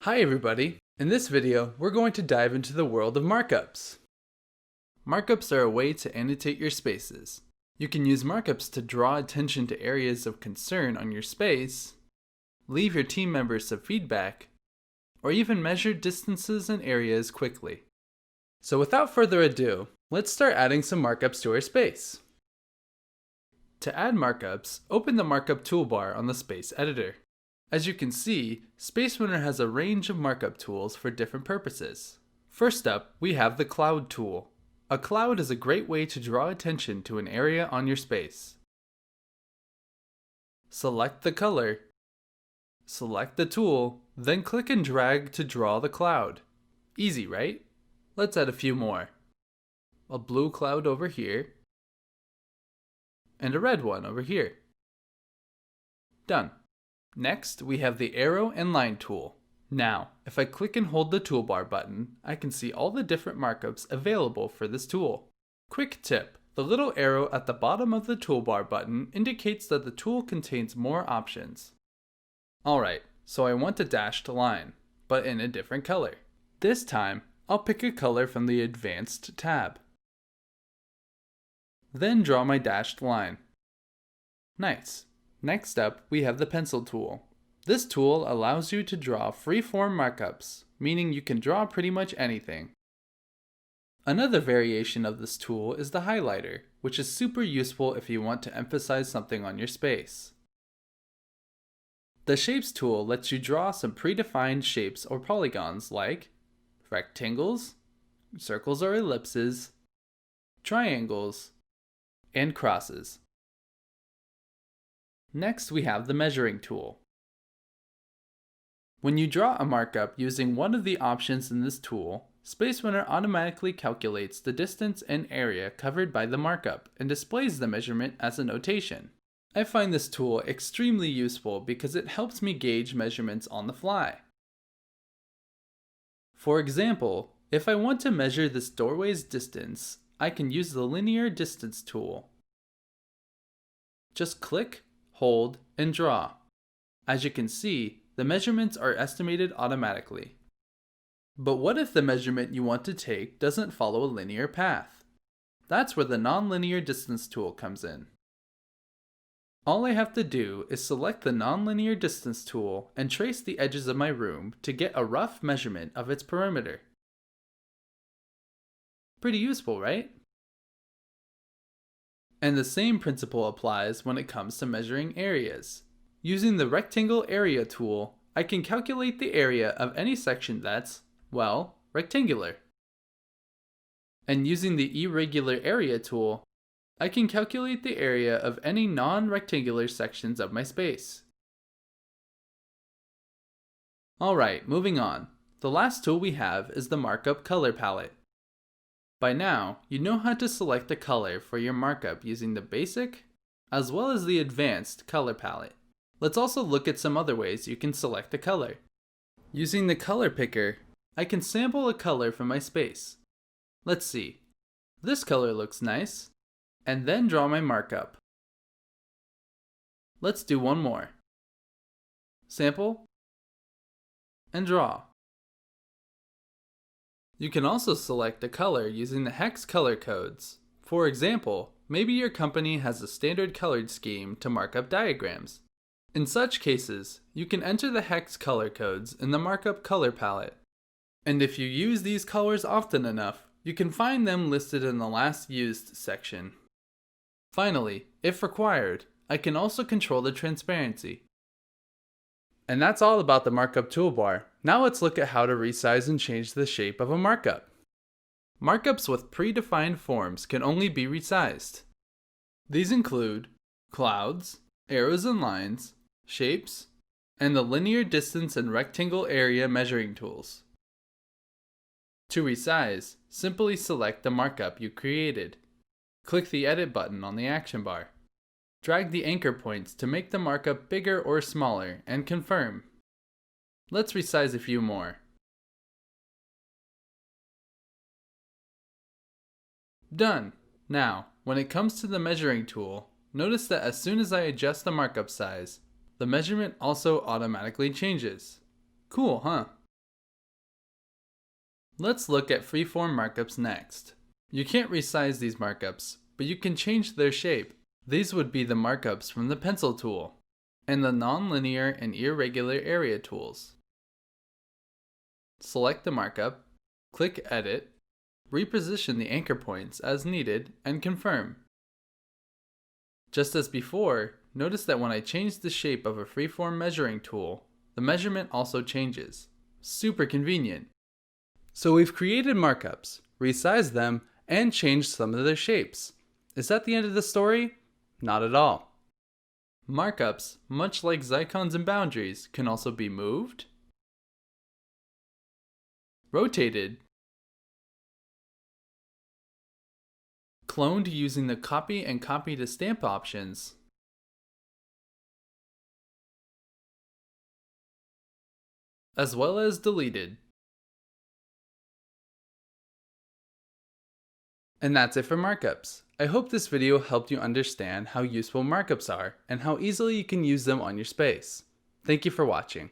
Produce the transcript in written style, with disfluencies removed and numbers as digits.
Hi everybody! In this video, we're going to dive into the world of markups. Markups are a way to annotate your spaces. You can use markups to draw attention to areas of concern on your space, leave your team members some feedback, or even measure distances and areas quickly. So without further ado, let's start adding some markups to our space. To add markups, open the Markup toolbar on the Space Editor. As you can see, Space Runner has a range of markup tools for different purposes. First up, we have the Cloud tool. A cloud is a great way to draw attention to an area on your space. Select the color, select the tool, then click and drag to draw the cloud. Easy, right? Let's add a few more. A blue cloud over here, and a red one over here. Done. Next, we have the Arrow and Line tool. Now, if I click and hold the toolbar button, I can see all the different markups available for this tool. Quick tip, the little arrow at the bottom of the toolbar button indicates that the tool contains more options. Alright, so I want a dashed line, but in a different color. This time, I'll pick a color from the Advanced tab. Then draw my dashed line. Nice. Next up, we have the Pencil tool. This tool allows you to draw free-form markups, meaning you can draw pretty much anything. Another variation of this tool is the highlighter, which is super useful if you want to emphasize something on your space. The Shapes tool lets you draw some predefined shapes or polygons like rectangles, circles or ellipses, triangles, and crosses. Next, we have the Measuring tool. When you draw a markup using one of the options in this tool, Space Runner automatically calculates the distance and area covered by the markup and displays the measurement as a notation. I find this tool extremely useful because it helps me gauge measurements on the fly. For example, if I want to measure this doorway's distance, I can use the Linear Distance tool. Just click, hold, and draw. As you can see, the measurements are estimated automatically. But what if the measurement you want to take doesn't follow a linear path? That's where the Nonlinear Distance tool comes in. All I have to do is select the Nonlinear Distance tool and trace the edges of my room to get a rough measurement of its perimeter. Pretty useful, right? And the same principle applies when it comes to measuring areas. Using the Rectangle Area tool, I can calculate the area of any section that's, well, rectangular. And using the Irregular Area tool, I can calculate the area of any non-rectangular sections of my space. Alright, moving on. The last tool we have is the Markup Color Palette. By now, you know how to select a color for your markup using the basic, as well as the advanced color palette. Let's also look at some other ways you can select a color. Using the color picker, I can sample a color from my space. Let's see. This color looks nice, and then draw my markup. Let's do one more. Sample, and draw. You can also select a color using the hex color codes. For example, maybe your company has a standard colored scheme to mark up diagrams. In such cases, you can enter the hex color codes in the Markup color palette. And if you use these colors often enough, you can find them listed in the Last Used section. Finally, if required, I can also control the transparency. And that's all about the Markup toolbar. Now let's look at how to resize and change the shape of a markup. Markups with predefined forms can only be resized. These include clouds, arrows and lines, shapes, and the Linear Distance and Rectangle Area measuring tools. To resize, simply select the markup you created. Click the Edit button on the action bar. Drag the anchor points to make the markup bigger or smaller, and confirm. Let's resize a few more. Done! Now, when it comes to the measuring tool, notice that as soon as I adjust the markup size, the measurement also automatically changes. Cool, huh? Let's look at freeform markups next. You can't resize these markups, but you can change their shape. These would be the markups from the pencil tool and the nonlinear and irregular area tools. Select the markup, click Edit, reposition the anchor points as needed, and confirm. Just as before, notice that when I change the shape of a freeform measuring tool, the measurement also changes. Super convenient. So we've created markups, resized them, and changed some of their shapes. Is that the end of the story? Not at all. Markups, much like icons and boundaries, can also be moved, rotated, cloned using the copy and copy to stamp options, as well as deleted. And that's it for markups. I hope this video helped you understand how useful markups are and how easily you can use them on your space. Thank you for watching.